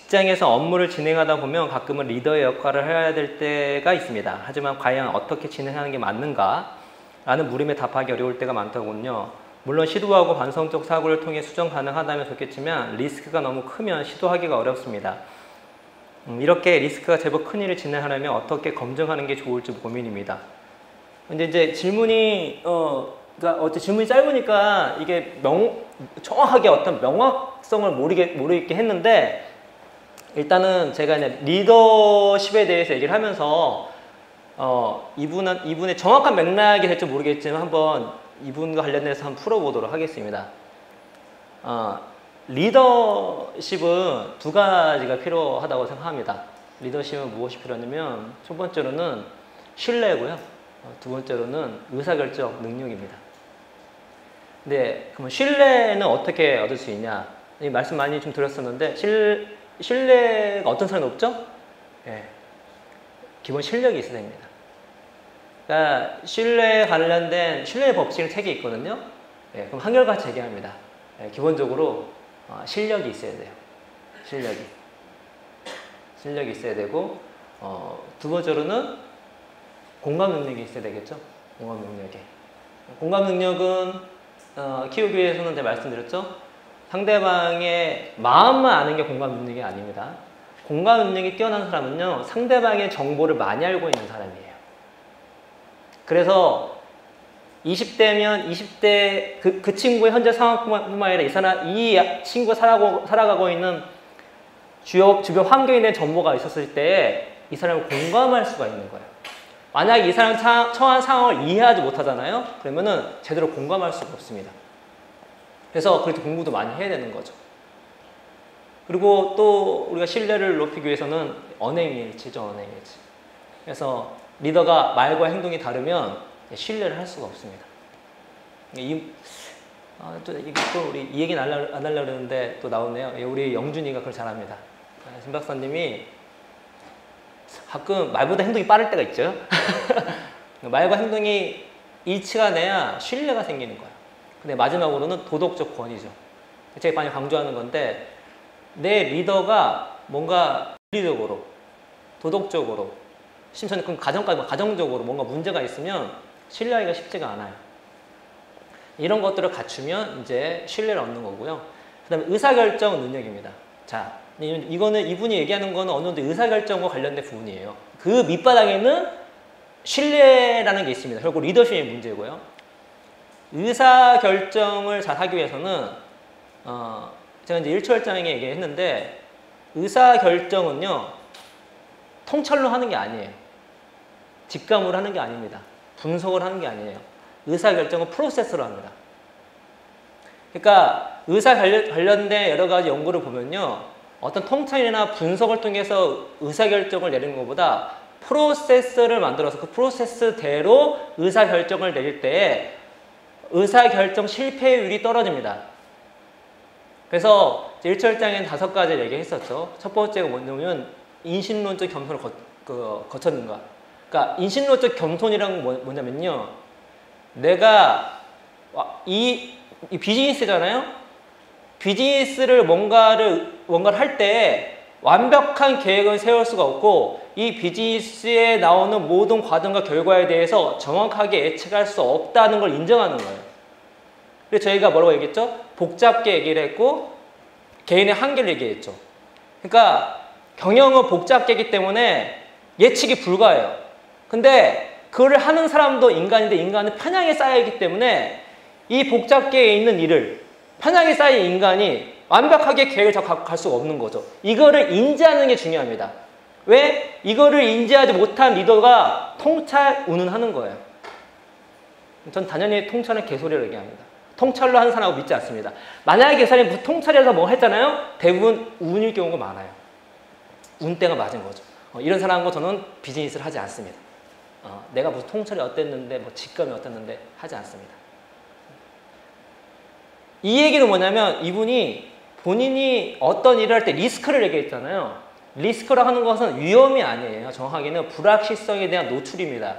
직장에서 업무를 진행하다 보면 가끔은 리더의 역할을 해야 될 때가 있습니다. 하지만 과연 어떻게 진행하는 게 맞는가? 라는 물음에 답하기 어려울 때가 많더군요. 물론 시도하고 반성적 사고를 통해 수정 가능하다면 좋겠지만 리스크가 너무 크면 시도하기가 어렵습니다. 이렇게 리스크가 제법 큰 일을 진행하려면 어떻게 검증하는 게 좋을지 고민입니다. 근데 이제 질문이 그러니까 질문이 짧으니까 이게 정확하게 어떤 명확성을 모르겠게 했는데, 일단은 제가 이제 리더십에 대해서 얘기를 하면서 이분의 정확한 맥락이 될지 모르겠지만 한번 이분과 관련해서 한번 풀어보도록 하겠습니다. 리더십은 두 가지가 필요하다고 생각합니다. 리더십은 무엇이 필요하냐면 첫 번째로는 신뢰고요. 두 번째로는 의사결정 능력입니다. 근데 그러면 신뢰는 어떻게 얻을 수 있냐? 이 말씀 많이 좀 드렸었는데 신뢰가 어떤 사람이 높죠? 예. 기본 실력이 있어야 됩니다. 그러니까 신뢰에 관련된 신뢰 법칙 책이 있거든요. 예, 그럼 한결같이 얘기합니다. 예, 기본적으로 실력이 있어야 돼요. 실력이 있어야 되고, 두 번째로는 공감 능력이 있어야 되겠죠. 공감 능력은 키우기 위해서는 제가 말씀드렸죠. 상대방의 마음만 아는 게 공감 능력이 아닙니다. 공감 능력이 뛰어난 사람은요, 상대방의 정보를 많이 알고 있는 사람이에요. 그래서 20대면 20대 그 친구의 현재 상황뿐만 아니라 이 친구가 살아가고 있는 주변 환경에 대한 정보가 있었을 때 이 사람을 공감할 수가 있는 거예요. 만약에 이 사람이 처한 상황을 이해하지 못하잖아요. 그러면은 제대로 공감할 수가 없습니다. 그래서 그렇게 공부도 많이 해야 되는 거죠. 그리고 또 우리가 신뢰를 높이기 위해서는 언행일치죠, 언행일치. 그래서 리더가 말과 행동이 다르면 신뢰를 할 수가 없습니다. 또 우리 이 얘기는 안 하려고 그러는데 또 나오네요. 우리 영준이가 그걸 잘합니다. 신 박사님이 가끔 말보다 행동이 빠를 때가 있죠. 말과 행동이 일치가 돼야 신뢰가 생기는 거예요. 근데 마지막으로는 도덕적 권위죠. 제가 많이 강조하는 건데, 내 리더가 뭔가 윤리적으로, 도덕적으로, 심지어 가정적으로 뭔가 문제가 있으면 신뢰하기가 쉽지가 않아요. 이런 것들을 갖추면 이제 신뢰를 얻는 거고요. 그 다음에 의사결정 능력입니다. 자, 이분이 얘기하는 거는 어느 정도 의사결정과 관련된 부분이에요. 그 밑바닥에는 신뢰라는 게 있습니다. 결국 리더십의 문제고요. 의사결정을 잘 하기 위해서는 제가 이제 1초열장에 얘기했는데, 의사결정은요 통찰로 하는 게 아니에요. 직감으로 하는 게 아닙니다. 분석을 하는 게 아니에요. 의사결정은 프로세스로 합니다. 그러니까 의사 관련된 여러 가지 연구를 보면요, 어떤 통찰이나 분석을 통해서 의사결정을 내리는 것보다 프로세스를 만들어서 그 프로세스대로 의사결정을 내릴 때 의사결정 실패율이 떨어집니다. 그래서 1절장에는 5가지를 얘기했었죠. 첫 번째가 뭐냐면 인신론적 겸손을 거쳤는가. 그러니까 인신론적 겸손이란 건 뭐냐면요, 내가 이 비즈니스잖아요. 비즈니스를 뭔가를 할 때 완벽한 계획을 세울 수가 없고, 이 비즈니스에 나오는 모든 과정과 결과에 대해서 정확하게 예측할 수 없다는 걸 인정하는 거예요. 그래서 저희가 뭐라고 얘기했죠? 복잡게 얘기를 했고 개인의 한계를 얘기했죠. 그러니까 경영은 복잡계이기 때문에 예측이 불가해요. 근데 그걸 하는 사람도 인간인데 인간은 편향에 쌓여있기 때문에 이 복잡계에 있는 일을 편향에 쌓인 인간이 완벽하게 계획을 갈 수가 없는 거죠. 이거를 인지하는 게 중요합니다. 왜? 이거를 인지하지 못한 리더가 통찰 운운하는 거예요. 전 당연히 통찰은 개소리를 얘기합니다. 통찰로 하는 사람하고 믿지 않습니다. 만약에 그 사람이 통찰에서 뭐 했잖아요? 대부분 운일 경우가 많아요. 운때가 맞은 거죠. 이런 사람하고 저는 비즈니스를 하지 않습니다. 내가 무슨 통찰이 어땠는데 뭐 직감이 어땠는데 하지 않습니다. 이 얘기는 뭐냐면 이분이 본인이 어떤 일을 할 때 리스크를 얘기했잖아요. 리스크라고 하는 것은 위험이 아니에요. 정확하게는 불확실성에 대한 노출입니다.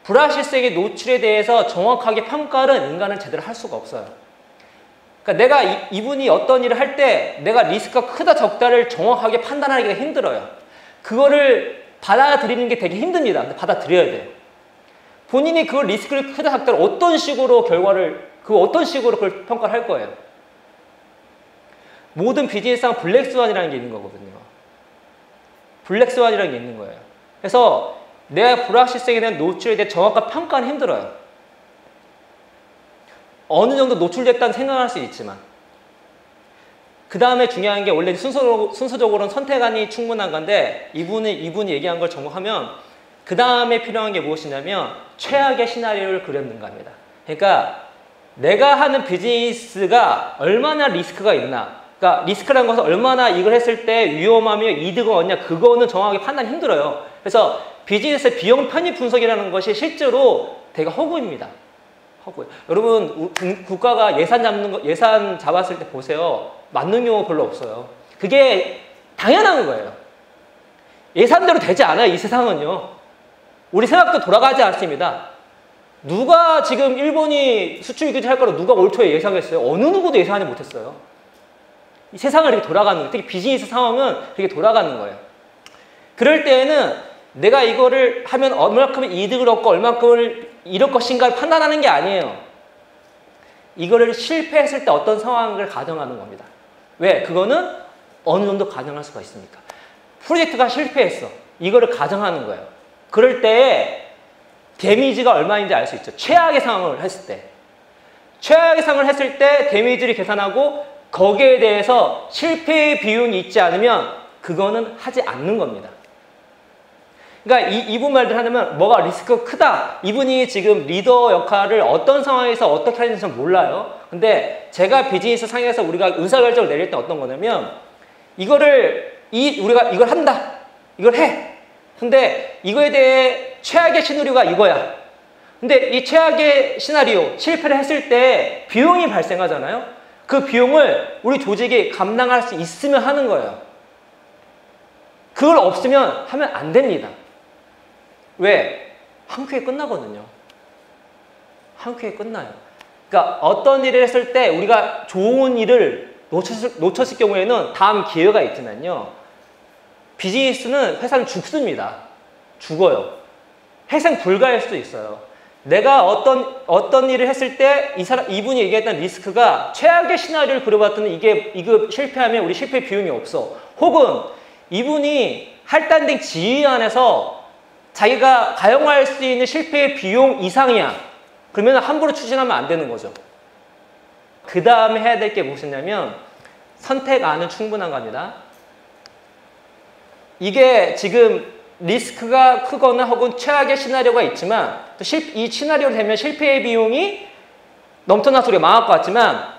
불확실성의 노출에 대해서 정확하게 평가를 인간은 제대로 할 수가 없어요. 그러니까 내가 이분이 어떤 일을 할 때 내가 리스크가 크다 적다를 정확하게 판단하기가 힘들어요. 그거를 받아들이는 게 되게 힘듭니다. 근데 받아들여야 돼요. 본인이 그 리스크를 크다 적다를 어떤 식으로 어떤 식으로 그걸 평가를 할 거예요. 모든 비즈니스상 블랙스완이라는 게 있는 거거든요. 블랙스완이라는 게 있는 거예요. 그래서 내 불확실성에 대한 노출에 대해 정확한 평가는 힘들어요. 어느 정도 노출됐다는 생각할 수 있지만 그 다음에 중요한 게 원래 순서적으로는 선택안이 충분한 건데 이분이 얘기한 걸 접목하면 그 다음에 필요한 게 무엇이냐면 최악의 시나리오를 그렸는가 합니다. 그러니까 내가 하는 비즈니스가 얼마나 리스크가 있나, 그러니까 리스크라는 것은 얼마나 이걸 했을 때 위험하며 이득을 얻냐, 그거는 정확하게 판단이 힘들어요. 그래서 비즈니스의 비용 편입 분석이라는 것이 실제로 되게 허구입니다. 허구예요. 여러분 국가가 예산 잡았을 때 보세요. 맞는 경우 별로 없어요. 그게 당연한 거예요. 예산대로 되지 않아요. 이 세상은요. 우리 생각도 돌아가지 않습니다. 누가 지금 일본이 수출 규제할 거라고 누가 올 초에 예상했어요? 어느 누구도 예상하지 못했어요. 이 세상을 이렇게 돌아가는 거예요. 특히 비즈니스 상황은 그렇게 돌아가는 거예요. 그럴 때에는 내가 이거를 하면 얼마큼의 이득을 얻고 얼마큼을 잃을 것인가를 판단하는 게 아니에요. 이거를 실패했을 때 어떤 상황을 가정하는 겁니다. 왜? 그거는 어느 정도 가정할 수가 있으니까. 프로젝트가 실패했어. 이거를 가정하는 거예요. 그럴 때에 데미지가 얼마인지 알 수 있죠. 최악의 상황을 했을 때. 최악의 상황을 했을 때 데미지를 계산하고 거기에 대해서 실패의 비용이 있지 않으면 그거는 하지 않는 겁니다. 그러니까 이분 말들 하려면 뭐가 리스크가 크다. 이분이 지금 리더 역할을 어떤 상황에서 어떻게 하는지 전 몰라요. 근데 제가 비즈니스 상에서 우리가 의사결정을 내릴 때 어떤 거냐면 우리가 이걸 한다. 이걸 해. 근데 이거에 대해 최악의 시나리오가 이거야. 근데 이 최악의 시나리오, 실패를 했을 때 비용이 발생하잖아요. 그 비용을 우리 조직이 감당할 수 있으면 하는 거예요. 그걸 없으면 하면 안 됩니다. 왜? 한 큐에 끝나거든요. 한 큐에 끝나요. 그러니까 어떤 일을 했을 때 우리가 좋은 일을 놓쳤을 경우에는 다음 기회가 있지만요. 비즈니스는 회사는 죽습니다. 죽어요. 회생 불가할 수도 있어요. 내가 어떤 일을 했을 때 이분이 얘기했던 리스크가 최악의 시나리오를 그려봤더니 이거 실패하면 우리 실패 비용이 없어. 혹은 이분이 할당된 지위 안에서 자기가 가용할 수 있는 실패의 비용 이상이야. 그러면 함부로 추진하면 안 되는 거죠. 그 다음에 해야 될 게 무엇이냐면 선택안은 충분한 겁니다. 이게 지금 리스크가 크거나 혹은 최악의 시나리오가 있지만 또 이 시나리오로 되면 실패의 비용이 넘쳐나서 우리가 망할 것 같지만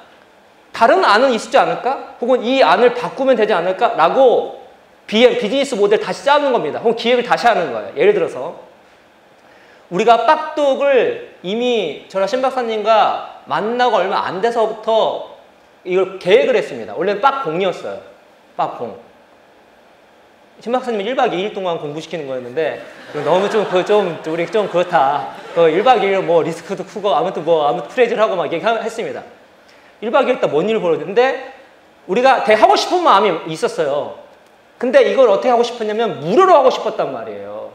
다른 안은 있지 않을까? 혹은 이 안을 바꾸면 되지 않을까? 라고 비즈니스 모델 다시 짜는 겁니다. 혹은 기획을 다시 하는 거예요. 예를 들어서 우리가 빡독을 이미 저랑 신 박사님과 만나고 얼마 안 돼서부터 이걸 계획을 했습니다. 원래는 빡공이었어요. 빡공. 신 박사님은 1박 2일 동안 공부시키는 거였는데 너무 우리 좀 그렇다. 1박 2일 뭐 리스크도 크고 아무튼 프레이즈를 하고 막 얘기했습니다. 1박 2일 동안 뭔 일을 벌였는데 우리가 되게 하고 싶은 마음이 있었어요. 근데 이걸 어떻게 하고 싶었냐면 무료로 하고 싶었단 말이에요.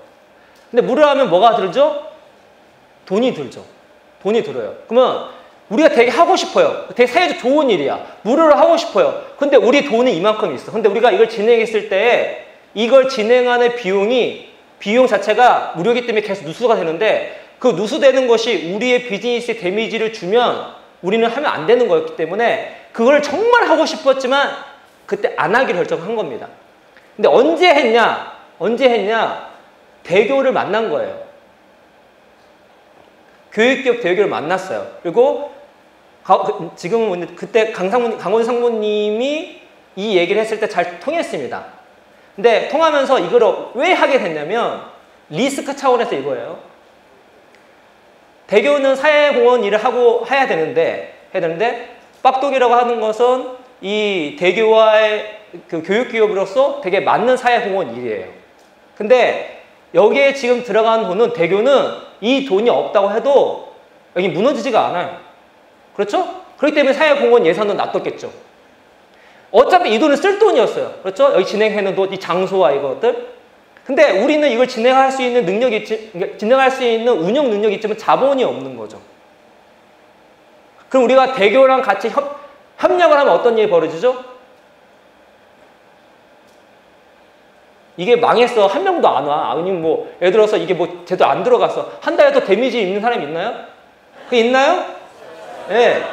근데 무료로 하면 뭐가 들죠? 돈이 들죠. 돈이 들어요. 그러면 우리가 되게 하고 싶어요. 되게 사회적 좋은 일이야. 무료로 하고 싶어요. 근데 우리 돈이 이만큼 있어. 근데 우리가 이걸 진행했을 때 이걸 진행하는 비용 자체가 무료이기 때문에 계속 누수가 되는데 그 누수되는 것이 우리의 비즈니스에 데미지를 주면 우리는 하면 안 되는 거였기 때문에 그걸 정말 하고 싶었지만 그때 안 하기로 결정한 겁니다. 근데 언제 했냐? 대교를 만난 거예요. 교육기업 대교를 만났어요. 그리고 지금은 그때 강원주 상무님이 이 얘기를 했을 때 잘 통했습니다. 근데 통하면서 이걸 왜 하게 됐냐면 리스크 차원에서 이거예요. 대교는 사회공헌 일을 해야 되는데 빡독이라고 하는 것은 이 대교와의 그 교육기업으로서 되게 맞는 사회공헌 일이에요. 근데 여기에 지금 들어간 돈은 대교는 이 돈이 없다고 해도 여기 무너지지가 않아요. 그렇죠? 그렇기 때문에 사회공헌 예산은 놔뒀겠죠. 어차피 이 돈은 쓸 돈이었어요. 그렇죠? 여기 진행해놓은 돈, 이 장소와 이것들. 근데 우리는 이걸 진행할 수 있는 능력이 있지, 진행할 수 있는 운영 능력이 있지만 자본이 없는 거죠. 그럼 우리가 대교랑 같이 협력을 하면 어떤 일이 벌어지죠? 이게 망했어. 한 명도 안 와. 아니면 뭐, 예를 들어서 이게 뭐 제대로 안 들어갔어. 한 달에 또 데미지 입는 사람이 있나요? 그게 있나요? 예. 네.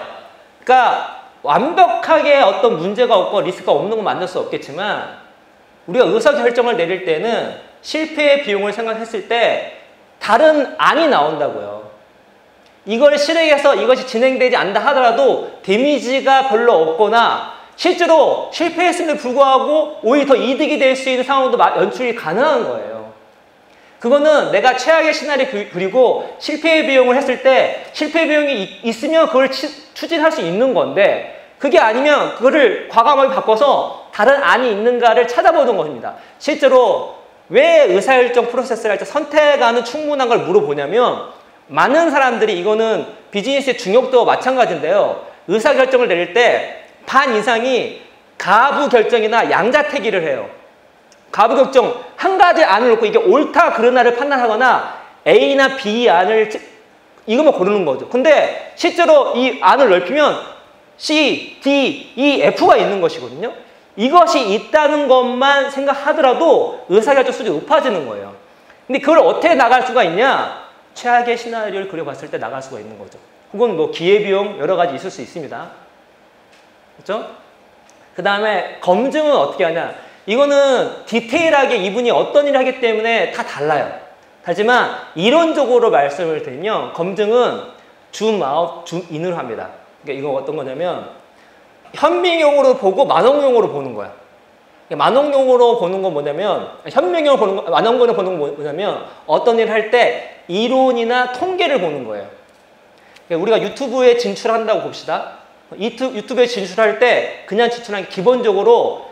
그러니까 완벽하게 어떤 문제가 없고 리스크가 없는 건 만들 수 없겠지만 우리가 의사결정을 내릴 때는 실패의 비용을 생각했을 때 다른 안이 나온다고요. 이걸 실행해서 이것이 진행되지 않는다 하더라도 데미지가 별로 없거나 실제로 실패했음에도 불구하고 오히려 더 이득이 될 수 있는 상황도 연출이 가능한 거예요. 그거는 내가 최악의 시나리오 그리고 실패의 비용을 했을 때 실패 비용이 있으면 그걸 추진할 수 있는 건데 그게 아니면 그거를 과감하게 바꿔서 다른 안이 있는가를 찾아보는 것입니다. 실제로 왜 의사결정 프로세스를 할 때 선택하는 충분한 걸 물어보냐면 많은 사람들이 이거는 비즈니스의 중요도와 마찬가지인데요. 의사결정을 내릴 때 반 이상이 가부 결정이나 양자택일을 해요. 가부 결정 한 가지 안을 놓고 이게 옳다 그르나를 판단하거나 A나 B 안을 이것만 고르는 거죠. 근데 실제로 이 안을 넓히면 C, D, E, F가 있는 것이거든요. 이것이 있다는 것만 생각하더라도 의사결정 수준이 높아지는 거예요. 근데 그걸 어떻게 나갈 수가 있냐? 최악의 시나리오를 그려봤을 때 나갈 수가 있는 거죠. 혹은 뭐 기회비용 여러 가지 있을 수 있습니다. 그렇죠? 그 다음에 검증은 어떻게 하냐? 이거는 디테일하게 이분이 어떤 일을 하기 때문에 다 달라요. 하지만 이론적으로 말씀을 드리면 검증은 줌아웃, 줌인으로 합니다. 그러니까 이건 어떤 거냐면 현미경으로 보고 만원경으로 보는 거야. 만원경으로 보는 건 뭐냐면 현미경으로 보는 거, 만원경으로 보는 건 뭐냐면 어떤 일을 할 때 이론이나 통계를 보는 거예요. 그러니까 우리가 유튜브에 진출한다고 봅시다. 유튜브에 진출할 때 그냥 진출하는 게 기본적으로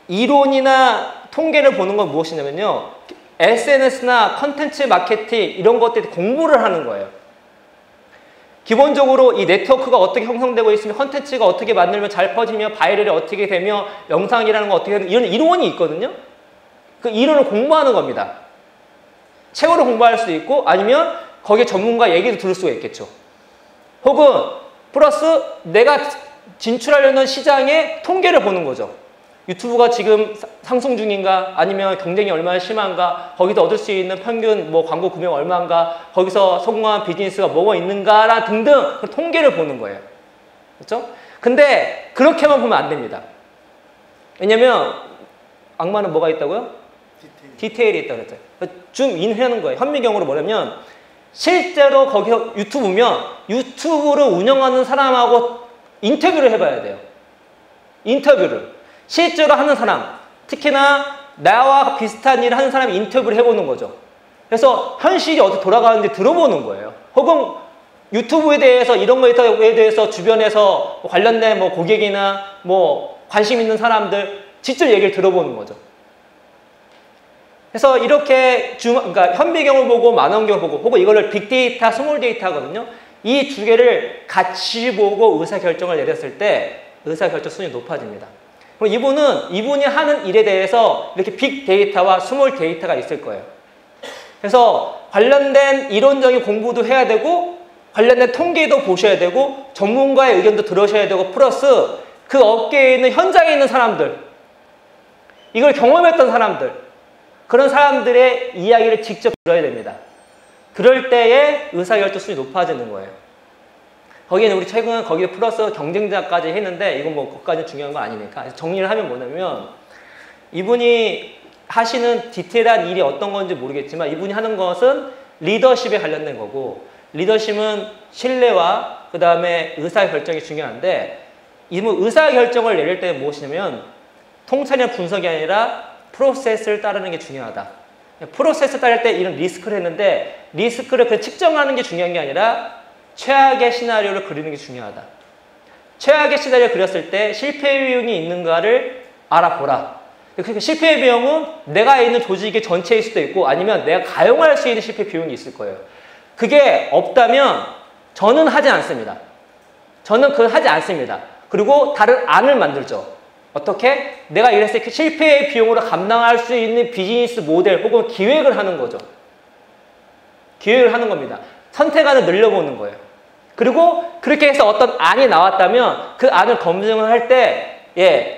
이론이나 통계를 보는 건 무엇이냐면요. SNS나 컨텐츠 마케팅 이런 것들에 공부를 하는 거예요. 기본적으로 이 네트워크가 어떻게 형성되고 있으며 컨텐츠가 어떻게 만들면 잘 퍼지며 바이럴이 어떻게 되며 영상이라는 거 어떻게 되면 이런 이론이 있거든요. 그 이론을 공부하는 겁니다. 책으로 공부할 수도 있고 아니면 거기에 전문가 얘기도 들을 수가 있겠죠. 혹은 플러스 내가 진출하려는 시장의 통계를 보는 거죠. 유튜브가 지금 상승 중인가 아니면 경쟁이 얼마나 심한가 거기서 얻을 수 있는 평균 뭐 광고 금액 얼마인가 거기서 성공한 비즈니스가 뭐가 있는가라 등등 그 통계를 보는 거예요. 그렇죠? 근데 그렇게만 보면 안 됩니다. 왜냐면 악마는 뭐가 있다고요? 디테일이 있다고 그랬죠. 줌인하는 거예요. 현미경으로 뭐냐면 실제로 거기서 유튜브면 유튜브를 운영하는 사람하고 인터뷰를 해봐야 돼요. 인터뷰를. 실제로 하는 사람, 특히나 나와 비슷한 일을 하는 사람이 인터뷰를 해보는 거죠. 그래서 현실이 어떻게 돌아가는지 들어보는 거예요. 혹은 유튜브에 대해서 이런 거에 대해서 주변에서 관련된 뭐 고객이나 뭐 관심 있는 사람들 직접 얘기를 들어보는 거죠. 그래서 이렇게 그러니까 현미경을 보고 만원경을 보고 혹은 이거를 빅데이터, 스몰데이터 하거든요. 이 두 개를 같이 보고 의사결정을 내렸을 때 의사결정 수준이 높아집니다. 그럼 이분이 하는 일에 대해서 이렇게 빅데이터와 스몰데이터가 있을 거예요. 그래서 관련된 이론적인 공부도 해야 되고 관련된 통계도 보셔야 되고 전문가의 의견도 들으셔야 되고 플러스 그 업계에 있는 현장에 있는 사람들 이걸 경험했던 사람들 그런 사람들의 이야기를 직접 들어야 됩니다. 그럴 때에 의사결정 수준이 높아지는 거예요. 거기에는 우리 최근 거기에 플러스 경쟁자까지 했는데 이건 뭐 그것까지 중요한 건 아니니까 정리를 하면 뭐냐면 이분이 하시는 디테일한 일이 어떤 건지 모르겠지만 이분이 하는 것은 리더십에 관련된 거고 리더십은 신뢰와 그 다음에 의사결정이 중요한데 이분 의사결정을 내릴 때는 무엇이냐면 통찰이나 분석이 아니라 프로세스를 따르는 게 중요하다. 프로세스 따를 때 이런 리스크를 했는데 리스크를 그냥 측정하는 게 중요한 게 아니라 최악의 시나리오를 그리는 게 중요하다. 최악의 시나리오를 그렸을 때 실패 비용이 있는가를 알아보라. 그러니까 실패 비용은 내가 있는 조직의 전체일 수도 있고 아니면 내가 가용할 수 있는 실패 비용이 있을 거예요. 그게 없다면 저는 하지 않습니다. 저는 그걸 하지 않습니다. 그리고 다른 안을 만들죠. 어떻게? 내가 이랬을 때 실패의 비용으로 감당할 수 있는 비즈니스 모델 혹은 기획을 하는 거죠. 기획을 하는 겁니다. 선택안을 늘려보는 거예요. 그리고 그렇게 해서 어떤 안이 나왔다면 그 안을 검증을 할 때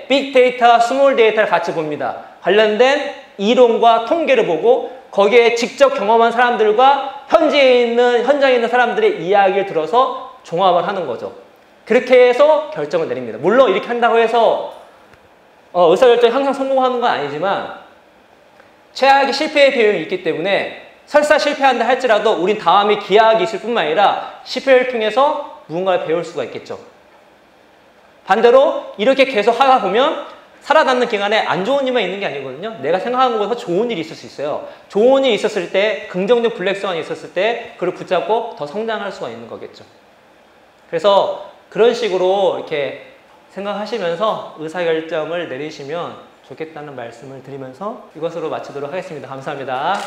빅데이터, 스몰 데이터를 같이 봅니다. 관련된 이론과 통계를 보고 거기에 직접 경험한 사람들과 현장에 있는 사람들의 이야기를 들어서 종합을 하는 거죠. 그렇게 해서 결정을 내립니다. 물론 이렇게 한다고 해서 의사결정이 항상 성공하는 건 아니지만 최악의 실패의 비용이 있기 때문에 설사 실패한다 할지라도 우린 다음에 기하학이 있을 뿐만 아니라 실패를 통해서 무언가를 배울 수가 있겠죠. 반대로 이렇게 계속 하다 보면 살아남는 기간에 안 좋은 일만 있는 게 아니거든요. 내가 생각한 것보다 좋은 일이 있을 수 있어요. 좋은 일이 있었을 때, 긍정적 블랙스완이 있었을 때 그걸 붙잡고 더 성장할 수가 있는 거겠죠. 그래서 그런 식으로 이렇게 생각하시면서 의사결정을 내리시면 좋겠다는 말씀을 드리면서 이것으로 마치도록 하겠습니다. 감사합니다.